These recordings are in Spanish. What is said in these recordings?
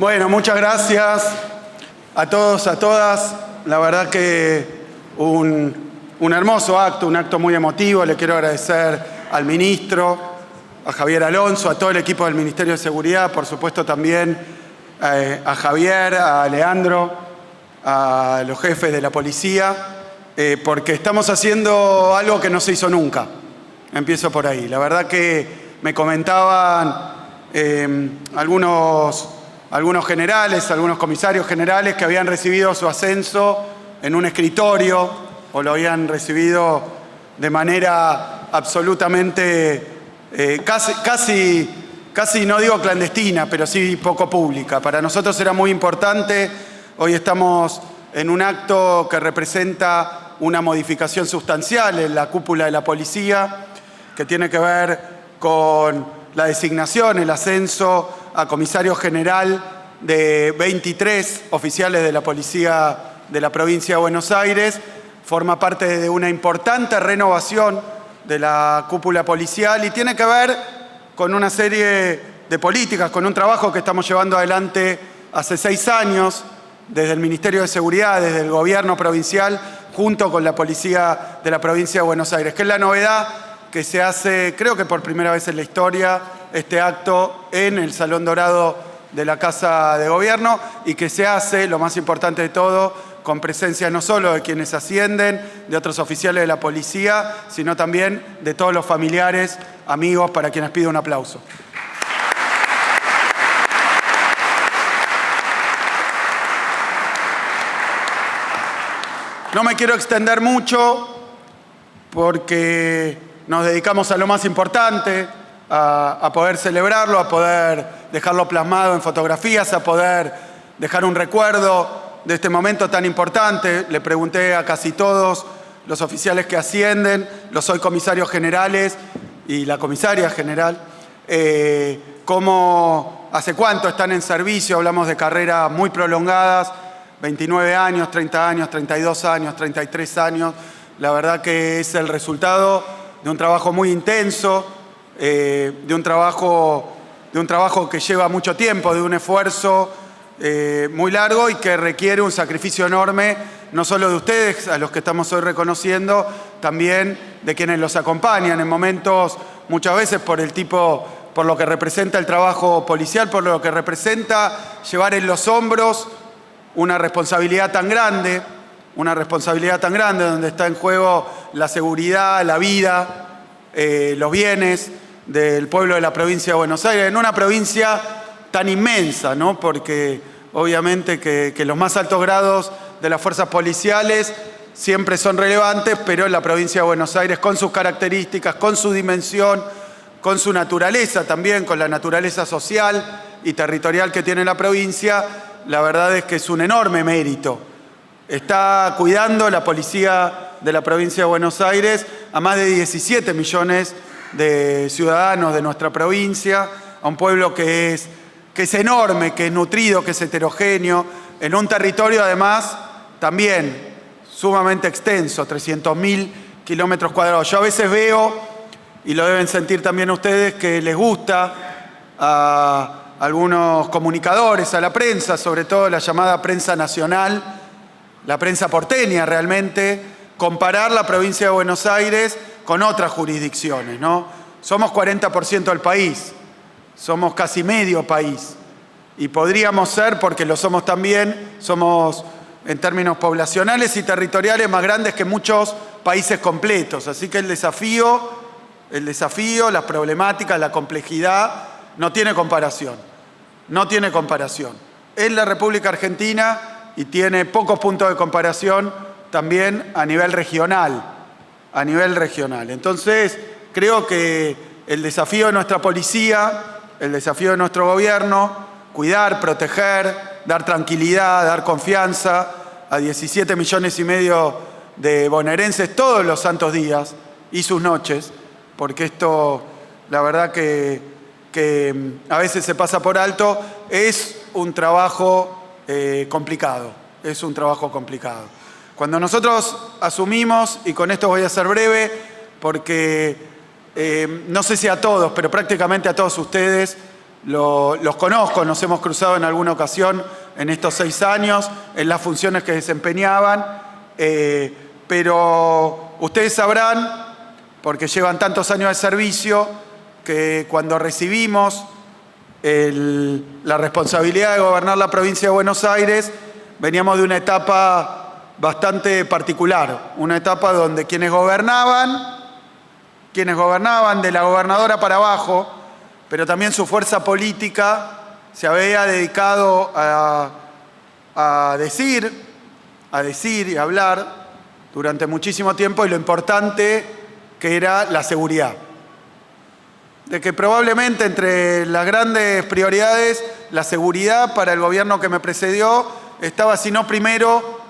Bueno, muchas gracias a todos, a todas. La verdad que un hermoso acto, un acto muy emotivo. Le quiero agradecer al ministro, a Javier Alonso, a todo el equipo del Ministerio de Seguridad, por supuesto también a Javier, a Leandro, a los jefes de la policía, porque estamos haciendo algo que no se hizo nunca. Empiezo por ahí. La verdad que me comentaban algunos generales, algunos comisarios generales que habían recibido su ascenso en un escritorio o lo habían recibido de manera absolutamente, casi no digo clandestina, pero sí poco pública. Para nosotros era muy importante. Hoy estamos en un acto que representa una modificación sustancial en la cúpula de la policía, que tiene que ver con la designación, el ascenso a comisario general de 23 oficiales de la policía de la provincia de Buenos Aires. Forma parte de una importante renovación de la cúpula policial y tiene que ver con una serie de políticas, con un trabajo que estamos llevando adelante hace 6 años desde el Ministerio de Seguridad, desde el gobierno provincial, junto con la policía de la provincia de Buenos Aires, que es la novedad que se hace, creo que por primera vez en la historia, este acto en el Salón Dorado de la Casa de Gobierno y que se hace, lo más importante de todo, con presencia no solo de quienes ascienden, de otros oficiales de la policía, sino también de todos los familiares, amigos, para quienes pido un aplauso. No me quiero extender mucho porque nos dedicamos a lo más importante, a poder celebrarlo, a poder dejarlo plasmado en fotografías, a poder dejar un recuerdo de este momento tan importante. Le pregunté a casi todos los oficiales que ascienden, los hoy comisarios generales y la comisaria general, hace cuánto están en servicio. Hablamos de carreras muy prolongadas, 29 años, 30 años, 32 años, 33 años. La verdad que es el resultado de un trabajo muy intenso, de un trabajo que lleva mucho tiempo, de un esfuerzo muy largo y que requiere un sacrificio enorme, no solo de ustedes, a los que estamos hoy reconociendo, también de quienes los acompañan en momentos, muchas veces por lo que representa el trabajo policial, por lo que representa llevar en los hombros una responsabilidad tan grande donde está en juego la seguridad, la vida, los bienes del pueblo de la provincia de Buenos Aires, en una provincia tan inmensa, ¿no? Porque obviamente que los más altos grados de las fuerzas policiales siempre son relevantes, pero en la provincia de Buenos Aires, con sus características, con su dimensión, con su naturaleza también, con la naturaleza social y territorial que tiene la provincia, la verdad es que es un enorme mérito. Está cuidando la policía de la provincia de Buenos Aires a más de 17 millones de ciudadanos de nuestra provincia, a un pueblo que es enorme, que es nutrido, que es heterogéneo, en un territorio además también sumamente extenso, 300.000 kilómetros cuadrados. Yo a veces veo, y lo deben sentir también ustedes, que les gusta a algunos comunicadores, a la prensa, sobre todo la llamada prensa nacional, la prensa porteña realmente, comparar la provincia de Buenos Aires con otras jurisdicciones, ¿no? Somos 40% del país, somos casi medio país y podríamos ser, porque lo somos también, somos en términos poblacionales y territoriales más grandes que muchos países completos. Así que el desafío, las problemáticas, la complejidad no tiene comparación, no tiene comparación. Es la República Argentina y tiene pocos puntos de comparación también a nivel regional, Entonces, creo que el desafío de nuestra policía, el desafío de nuestro gobierno, cuidar, proteger, dar tranquilidad, dar confianza a 17 millones y medio de bonaerenses todos los santos días y sus noches, porque esto, la verdad que a veces se pasa por alto, es un trabajo complicado, Cuando nosotros asumimos, y con esto voy a ser breve, porque no sé si a todos, pero prácticamente a todos ustedes los conozco, nos hemos cruzado en alguna ocasión en estos 6 años, en las funciones que desempeñaban, pero ustedes sabrán, porque llevan tantos años de servicio, que cuando recibimos la responsabilidad de gobernar la provincia de Buenos Aires, veníamos de una etapa bastante particular, una etapa donde quienes gobernaban de la gobernadora para abajo, pero también su fuerza política se había dedicado a decir y hablar durante muchísimo tiempo de lo importante que era la seguridad. De que probablemente entre las grandes prioridades, la seguridad para el gobierno que me precedió estaba, si no primero,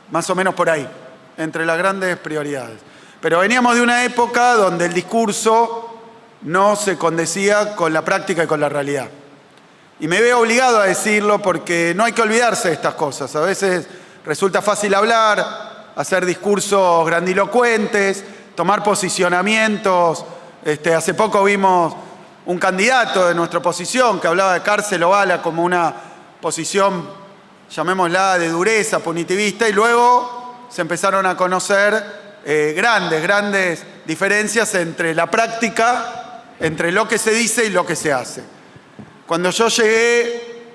más o menos por ahí, entre las grandes prioridades. Pero veníamos de una época donde el discurso no se condecía con la práctica y con la realidad. Y me veo obligado a decirlo porque no hay que olvidarse de estas cosas. A veces resulta fácil hablar, hacer discursos grandilocuentes, tomar posicionamientos. Hace poco vimos un candidato de nuestra oposición que hablaba de cárcel o bala como una posición, llamémosla, de dureza, punitivista, y luego se empezaron a conocer grandes diferencias entre la práctica, entre lo que se dice y lo que se hace. Cuando yo llegué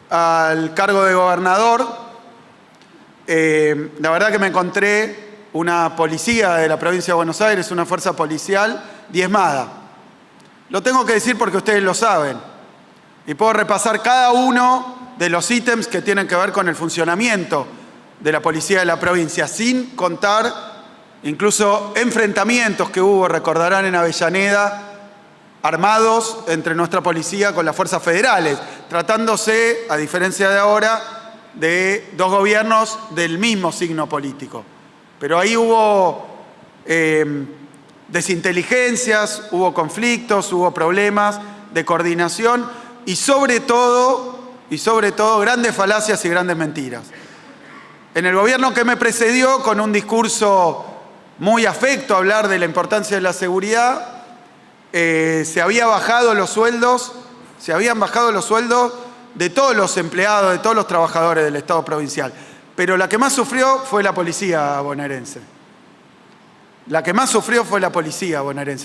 al cargo de gobernador, la verdad que me encontré una policía de la provincia de Buenos Aires, una fuerza policial diezmada. Lo tengo que decir porque ustedes lo saben. Y puedo repasar cada uno de los ítems que tienen que ver con el funcionamiento de la policía de la provincia, sin contar incluso enfrentamientos que hubo, recordarán, en Avellaneda, armados entre nuestra policía con las fuerzas federales, tratándose, a diferencia de ahora, de 2 gobiernos del mismo signo político. Pero ahí hubo desinteligencias, hubo conflictos, hubo problemas de coordinación y sobre todo, grandes falacias y grandes mentiras. En el gobierno que me precedió, con un discurso muy afecto a hablar de la importancia de la seguridad, se habían bajado los sueldos de todos los empleados, de todos los trabajadores del Estado provincial. Pero la que más sufrió fue la policía bonaerense.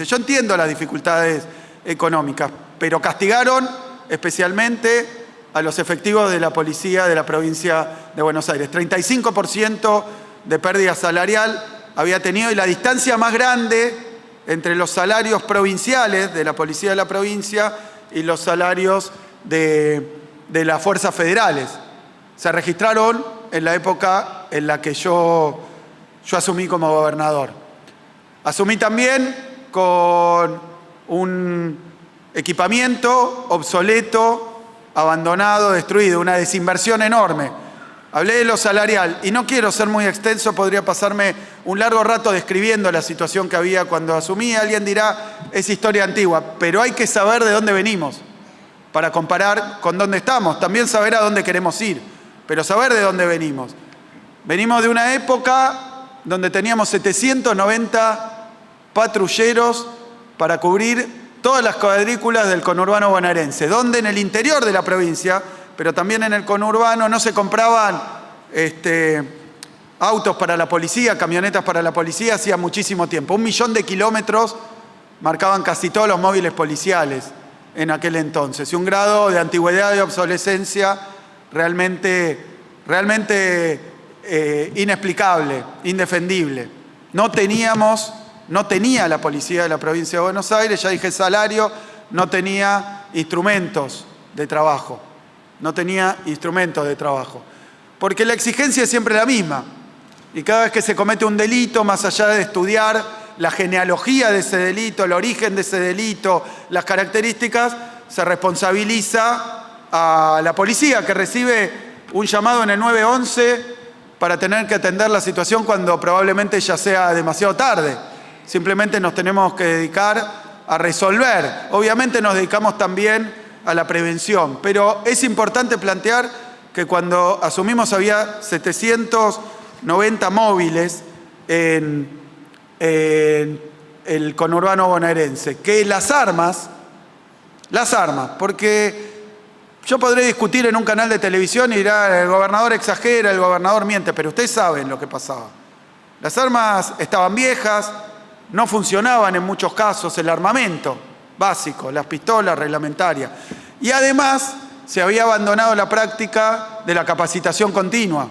Yo entiendo las dificultades económicas, pero castigaron especialmente a los efectivos de la policía de la provincia de Buenos Aires. 35% de pérdida salarial había tenido, y la distancia más grande entre los salarios provinciales de la policía de la provincia y los salarios de las fuerzas federales se registraron en la época en la que yo asumí como gobernador. Asumí también con un equipamiento obsoleto, abandonado, destruido, una desinversión enorme. Hablé de lo salarial y no quiero ser muy extenso, podría pasarme un largo rato describiendo la situación que había cuando asumí. Alguien dirá, es historia antigua, pero hay que saber de dónde venimos para comparar con dónde estamos. También saber a dónde queremos ir, pero saber de dónde venimos. Venimos de una época donde teníamos 790 patrulleros para cubrir todas las cuadrículas del conurbano bonaerense, donde en el interior de la provincia, pero también en el conurbano, no se compraban autos para la policía, camionetas para la policía, hacía muchísimo tiempo. 1 millón de kilómetros marcaban casi todos los móviles policiales en aquel entonces, y un grado de antigüedad y obsolescencia realmente inexplicable, indefendible. No tenía la policía de la provincia de Buenos Aires, ya dije salario, no tenía instrumentos de trabajo. Porque la exigencia es siempre la misma. Y cada vez que se comete un delito, más allá de estudiar la genealogía de ese delito, el origen de ese delito, las características, se responsabiliza a la policía, que recibe un llamado en el 911 para tener que atender la situación cuando probablemente ya sea demasiado tarde. Simplemente nos tenemos que dedicar a resolver. Obviamente nos dedicamos también a la prevención, pero es importante plantear que cuando asumimos había 790 móviles en el conurbano bonaerense, que las armas, porque Yo podré discutir en un canal de televisión y dirá, el gobernador exagera, el gobernador miente, pero ustedes saben lo que pasaba. Las armas estaban viejas, no funcionaban en muchos casos, el armamento básico, las pistolas reglamentarias. Y además se había abandonado la práctica de la capacitación continua.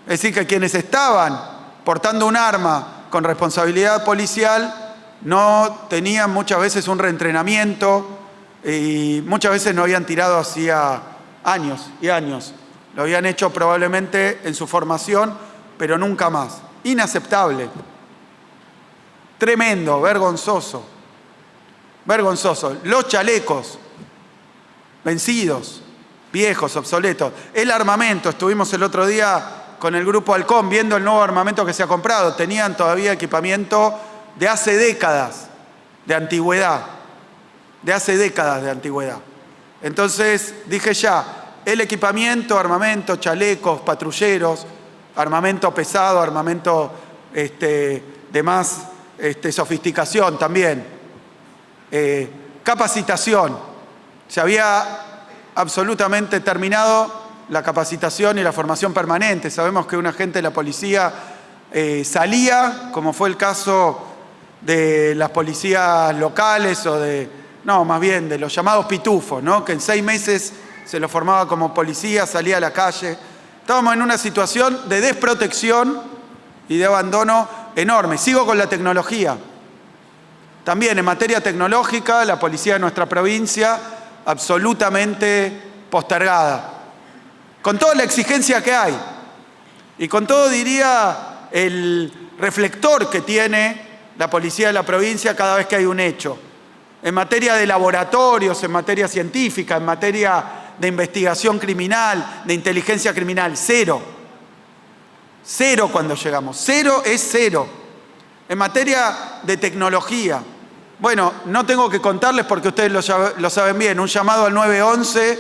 Es decir, que quienes estaban portando un arma con responsabilidad policial no tenían muchas veces un reentrenamiento y muchas veces no habían tirado hacía años y años. Lo habían hecho probablemente en su formación, pero nunca más. Inaceptable. Tremendo, vergonzoso. Vergonzoso. Los chalecos vencidos, viejos, obsoletos. El armamento, estuvimos el otro día con el grupo Halcón viendo el nuevo armamento que se ha comprado. Tenían todavía equipamiento de hace décadas de antigüedad. De hace décadas de antigüedad. Entonces, dije ya, el equipamiento, armamento, chalecos, patrulleros, armamento pesado, armamento de más sofisticación también. Capacitación. Se había absolutamente terminado la capacitación y la formación permanente. Sabemos que un agente de la policía salía, como fue el caso de las policías locales o más bien de los llamados pitufos, ¿no? Que en 6 meses se lo formaba como policía, salía a la calle. Estábamos en una situación de desprotección y de abandono enorme. Sigo con la tecnología. También en materia tecnológica, la policía de nuestra provincia absolutamente postergada. Con toda la exigencia que hay y con todo, diría, el reflector que tiene la policía de la provincia cada vez que hay un hecho. En materia de laboratorios, en materia científica, en materia de investigación criminal, de inteligencia criminal, cero. Cero cuando llegamos. Cero es cero. En materia de tecnología, bueno, no tengo que contarles porque ustedes lo saben bien, un llamado al 911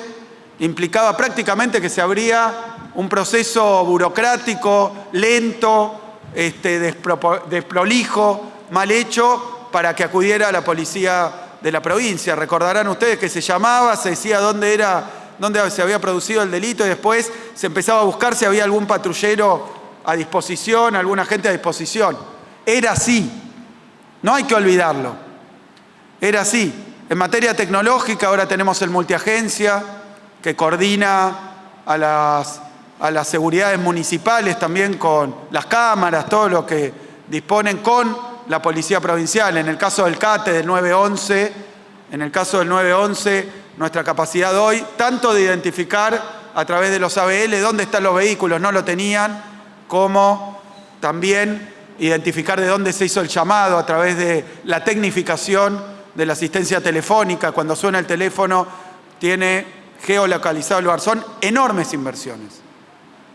implicaba prácticamente que se abría un proceso burocrático, lento, desprolijo, mal hecho, para que acudiera a la policía de la provincia. Recordarán ustedes que se llamaba, se decía dónde se había producido el delito y después se empezaba a buscar si había algún patrullero a disposición, algún agente a disposición. Era así, no hay que olvidarlo. Era así. En materia tecnológica ahora tenemos el multiagencia que coordina a las seguridades municipales también con las cámaras, todo lo que disponen con la policía provincial. En el caso del CATE, del 911, nuestra capacidad hoy, tanto de identificar a través de los ABL dónde están los vehículos, no lo tenían, como también identificar de dónde se hizo el llamado a través de la tecnificación de la asistencia telefónica. Cuando suena el teléfono tiene geolocalizado el lugar. Son enormes inversiones.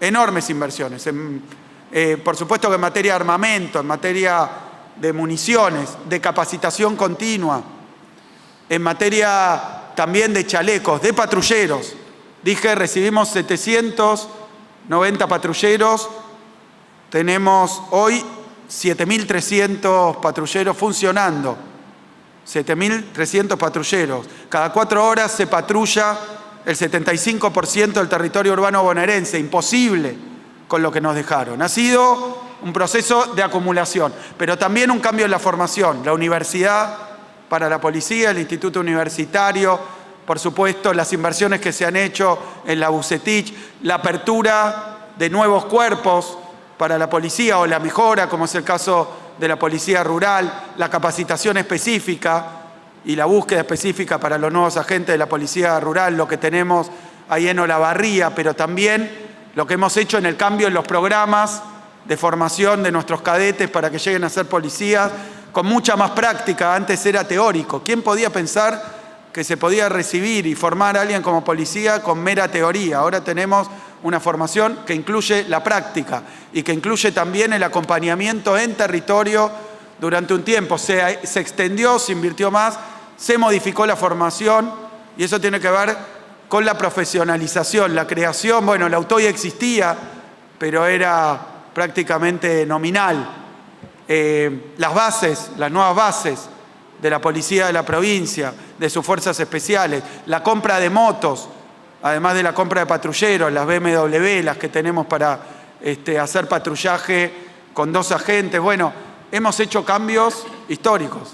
Enormes inversiones. Por supuesto que en materia de armamento, en materia de municiones, de capacitación continua, en materia también de chalecos, de patrulleros. Dije, recibimos 790 patrulleros, tenemos hoy 7.300 patrulleros funcionando. 7.300 patrulleros. Cada 4 horas se patrulla el 75% del territorio urbano bonaerense. Imposible con lo que nos dejaron. Ha sido un proceso de acumulación, pero también un cambio en la formación. La universidad para la policía, el instituto universitario, por supuesto, las inversiones que se han hecho en la Bucetich, la apertura de nuevos cuerpos para la policía o la mejora, como es el caso de la policía rural, la capacitación específica y la búsqueda específica para los nuevos agentes de la policía rural, lo que tenemos ahí en Olavarría, pero también lo que hemos hecho en el cambio en los programas de formación de nuestros cadetes para que lleguen a ser policías con mucha más práctica. Antes era teórico. ¿Quién podía pensar que se podía recibir y formar a alguien como policía con mera teoría? Ahora tenemos una formación que incluye la práctica y que incluye también el acompañamiento en territorio durante un tiempo. Se extendió, se invirtió más, se modificó la formación y eso tiene que ver con la profesionalización, la creación. Bueno, la UTOI existía, pero era prácticamente nominal. Las bases, las nuevas bases de la policía de la provincia, de sus fuerzas especiales, la compra de motos además de la compra de patrulleros, las BMW, las que tenemos para hacer patrullaje con 2 agentes. Bueno, hemos hecho cambios históricos,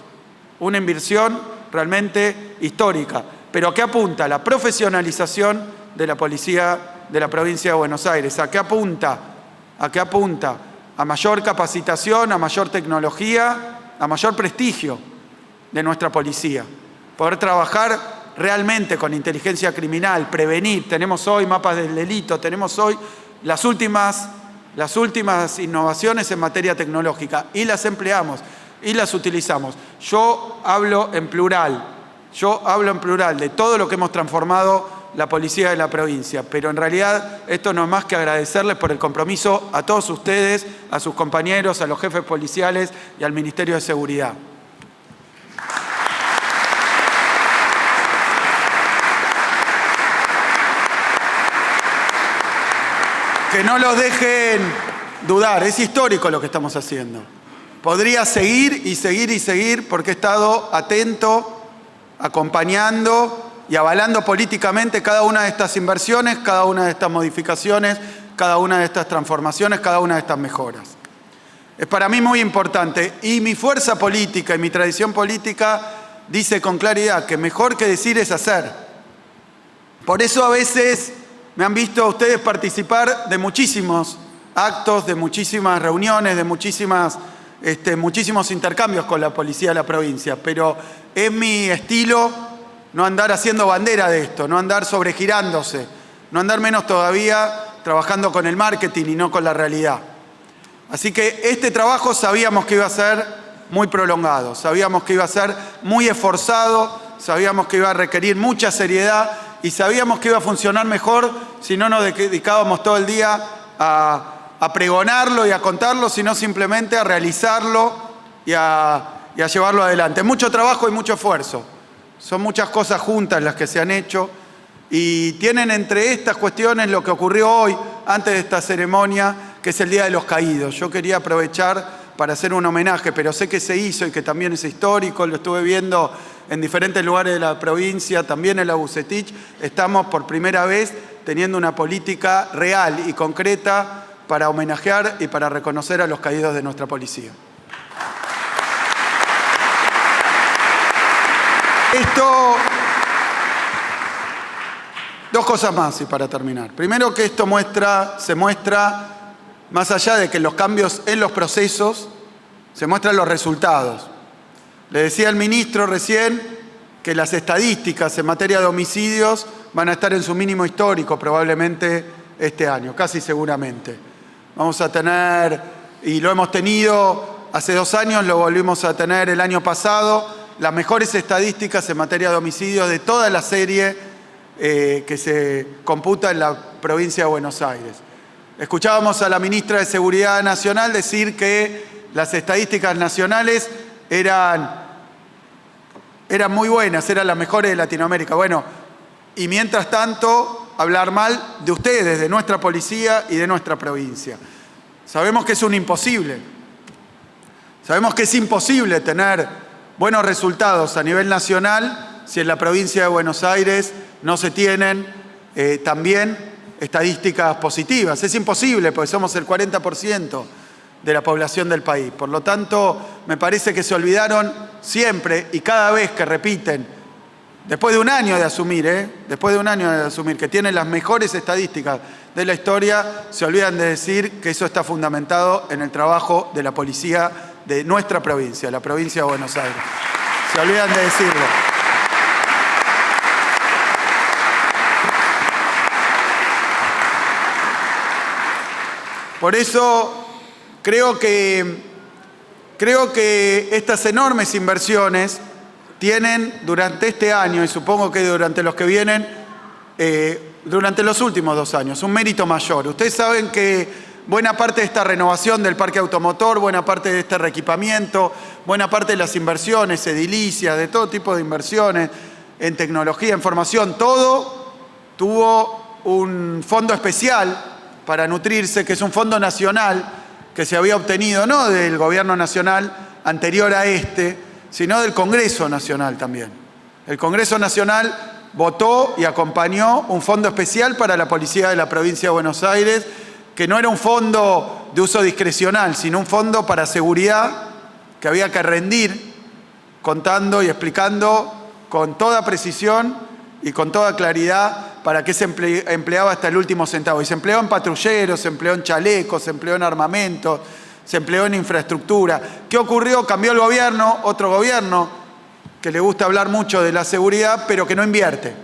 una inversión realmente histórica. ¿Pero a qué apunta? La profesionalización de la policía de la provincia de Buenos Aires. ¿A qué apunta? ¿A qué apunta? A mayor capacitación, a mayor tecnología, a mayor prestigio de nuestra policía. Poder trabajar realmente con inteligencia criminal, prevenir. Tenemos hoy mapas del delito, tenemos hoy las últimas innovaciones en materia tecnológica y las empleamos y las utilizamos. Yo hablo en plural de todo lo que hemos transformado la policía de la provincia, pero en realidad esto no es más que agradecerles por el compromiso a todos ustedes, a sus compañeros, a los jefes policiales y al Ministerio de Seguridad. Que no los dejen dudar, es histórico lo que estamos haciendo. Podría seguir y seguir y seguir porque he estado atento, acompañando y avalando políticamente cada una de estas inversiones, cada una de estas modificaciones, cada una de estas transformaciones, cada una de estas mejoras. Es para mí muy importante y mi fuerza política y mi tradición política dice con claridad que mejor que decir es hacer. Por eso a veces me han visto ustedes participar de muchísimos actos, de muchísimas reuniones, de muchísimos intercambios con la policía de la provincia, pero es mi estilo no andar haciendo bandera de esto, no andar sobregirándose, no andar menos todavía trabajando con el marketing y no con la realidad. Así que este trabajo sabíamos que iba a ser muy prolongado, sabíamos que iba a ser muy esforzado, sabíamos que iba a requerir mucha seriedad y sabíamos que iba a funcionar mejor si no nos dedicábamos todo el día a pregonarlo y a contarlo, sino simplemente a realizarlo y a llevarlo adelante. Mucho trabajo y mucho esfuerzo. Son muchas cosas juntas las que se han hecho y tienen entre estas cuestiones lo que ocurrió hoy, antes de esta ceremonia, que es el Día de los Caídos. Yo quería aprovechar para hacer un homenaje, pero sé que se hizo y que también es histórico, lo estuve viendo en diferentes lugares de la provincia, también en la Bucetich. Estamos por primera vez teniendo una política real y concreta para homenajear y para reconocer a los caídos de nuestra policía. Dos cosas más y para terminar. Primero que esto se muestra, más allá de que los cambios en los procesos, se muestran los resultados. Le decía el ministro recién que las estadísticas en materia de homicidios van a estar en su mínimo histórico probablemente este año, casi seguramente. Vamos a tener, y lo hemos tenido hace 2 años, lo volvimos a tener el año pasado, las mejores estadísticas en materia de homicidios de toda la serie que se computa en la provincia de Buenos Aires. Escuchábamos a la ministra de Seguridad Nacional decir que las estadísticas nacionales eran muy buenas, eran las mejores de Latinoamérica. Bueno, y mientras tanto, hablar mal de ustedes, de nuestra policía y de nuestra provincia. Sabemos que es un imposible. Sabemos que es imposible tener buenos resultados a nivel nacional si en la provincia de Buenos Aires no se tienen también estadísticas positivas. Es imposible porque somos el 40% de la población del país. Por lo tanto, me parece que se olvidaron siempre y cada vez que repiten, después de un año de asumir, que tienen las mejores estadísticas de la historia, se olvidan de decir que eso está fundamentado en el trabajo de la policía de nuestra provincia, la provincia de Buenos Aires. Se olvidan de decirlo. Por eso creo que estas enormes inversiones tienen durante este año, y supongo que durante los que vienen, durante los últimos 2 años, un mérito mayor. Ustedes saben que buena parte de esta renovación del parque automotor, buena parte de este reequipamiento, buena parte de las inversiones edilicias, de todo tipo de inversiones en tecnología, en formación, todo tuvo un fondo especial para nutrirse, que es un fondo nacional que se había obtenido no del gobierno nacional anterior a este, sino del Congreso Nacional también. El Congreso Nacional votó y acompañó un fondo especial para la policía de la provincia de Buenos Aires, que no era un fondo de uso discrecional, sino un fondo para seguridad que había que rendir contando y explicando con toda precisión y con toda claridad para qué se empleaba hasta el último centavo. Y se empleó en patrulleros, se empleó en chalecos, se empleó en armamentos, se empleó en infraestructura. ¿Qué ocurrió? Cambió el gobierno, otro gobierno que le gusta hablar mucho de la seguridad, pero que no invierte.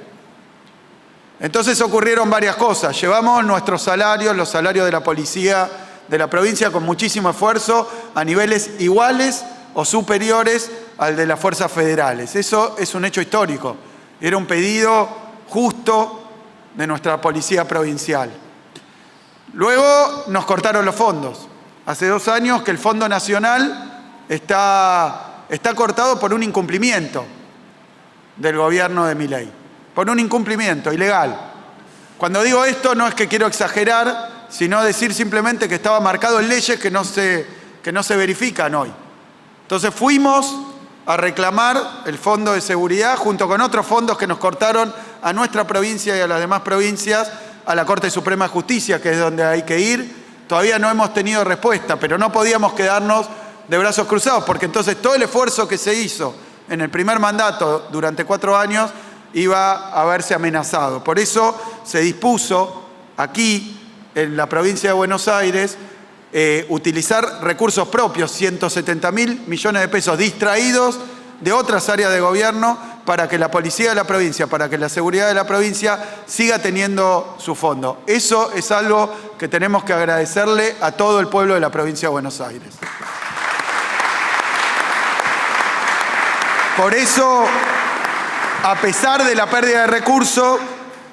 Entonces ocurrieron varias cosas. Llevamos nuestros salarios, los salarios de la policía de la provincia, con muchísimo esfuerzo, a niveles iguales o superiores al de las fuerzas federales. Eso es un hecho histórico. Era un pedido justo de nuestra policía provincial. Luego nos cortaron los fondos. Hace 2 años que el Fondo Nacional está cortado por un incumplimiento del gobierno de Milei, por un incumplimiento ilegal. Cuando digo esto no es que quiero exagerar, sino decir simplemente que estaba marcado en leyes que no se verifican hoy. Entonces fuimos a reclamar el Fondo de Seguridad junto con otros fondos que nos cortaron a nuestra provincia y a las demás provincias, a la Corte Suprema de Justicia, que es donde hay que ir. Todavía no hemos tenido respuesta, pero no podíamos quedarnos de brazos cruzados, porque entonces todo el esfuerzo que se hizo en el primer mandato durante 4 años iba a verse amenazado. Por eso se dispuso aquí, en la provincia de Buenos Aires, utilizar recursos propios, 170.000 millones de pesos distraídos de otras áreas de gobierno para que la policía de la provincia, para que la seguridad de la provincia siga teniendo su fondo. Eso es algo que tenemos que agradecerle a todo el pueblo de la provincia de Buenos Aires. Por eso, a pesar de la pérdida de recursos,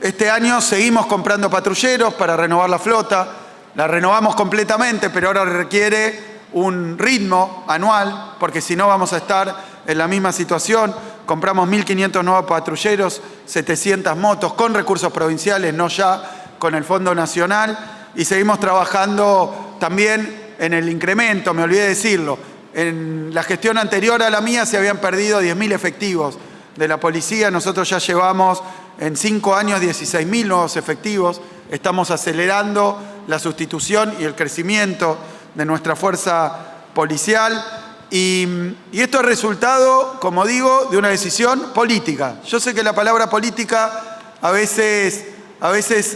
este año seguimos comprando patrulleros para renovar la flota. La renovamos completamente, pero ahora requiere un ritmo anual, porque si no vamos a estar en la misma situación. Compramos 1.500 nuevos patrulleros, 700 motos con recursos provinciales, no ya con el Fondo Nacional, y seguimos trabajando también en el incremento, me olvidé decirlo. En la gestión anterior a la mía se habían perdido 10.000 efectivos de la policía. Nosotros ya llevamos en 5 años 16.000 nuevos efectivos. Estamos acelerando la sustitución y el crecimiento de nuestra fuerza policial. Y esto es resultado, como digo, de una decisión política. Yo sé que la palabra política a veces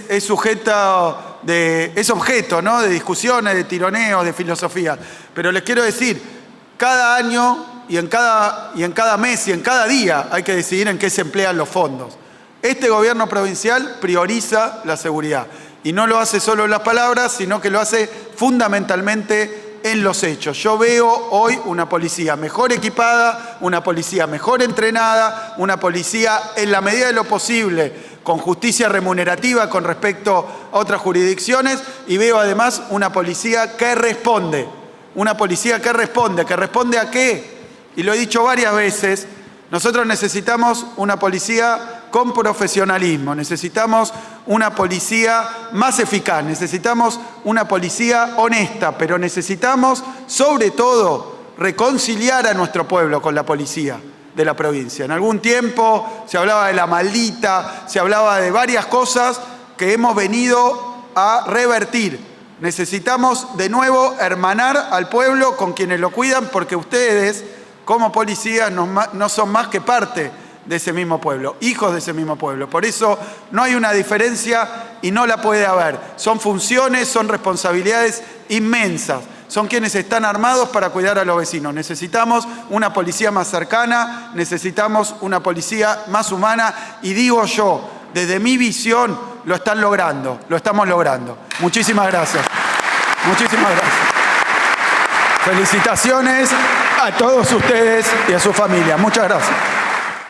es sujeta es objeto, ¿no?, de discusiones, de tironeos, de filosofía. Pero les quiero decir, cada año y en cada mes y en cada día hay que decidir en qué se emplean los fondos. Este gobierno provincial prioriza la seguridad y no lo hace solo en las palabras, sino que lo hace fundamentalmente en los hechos. Yo veo hoy una policía mejor equipada, una policía mejor entrenada, una policía en la medida de lo posible con justicia remunerativa con respecto a otras jurisdicciones, y veo además una policía que responde. Una policía que responde ¿a qué? Y lo he dicho varias veces, nosotros necesitamos una policía con profesionalismo, necesitamos una policía más eficaz, necesitamos una policía honesta, pero necesitamos, sobre todo, reconciliar a nuestro pueblo con la policía de la provincia. En algún tiempo se hablaba de la maldita, se hablaba de varias cosas que hemos venido a revertir. Necesitamos de nuevo hermanar al pueblo con quienes lo cuidan, porque ustedes, como policías, no son más que parte de ese mismo pueblo, hijos de ese mismo pueblo. Por eso no hay una diferencia y no la puede haber. Son funciones, son responsabilidades inmensas. Son quienes están armados para cuidar a los vecinos. Necesitamos una policía más cercana, necesitamos una policía más humana, y digo yo, desde mi visión, lo estamos logrando. Muchísimas gracias. Muchísimas gracias. Felicitaciones a todos ustedes y a su familia. Muchas gracias.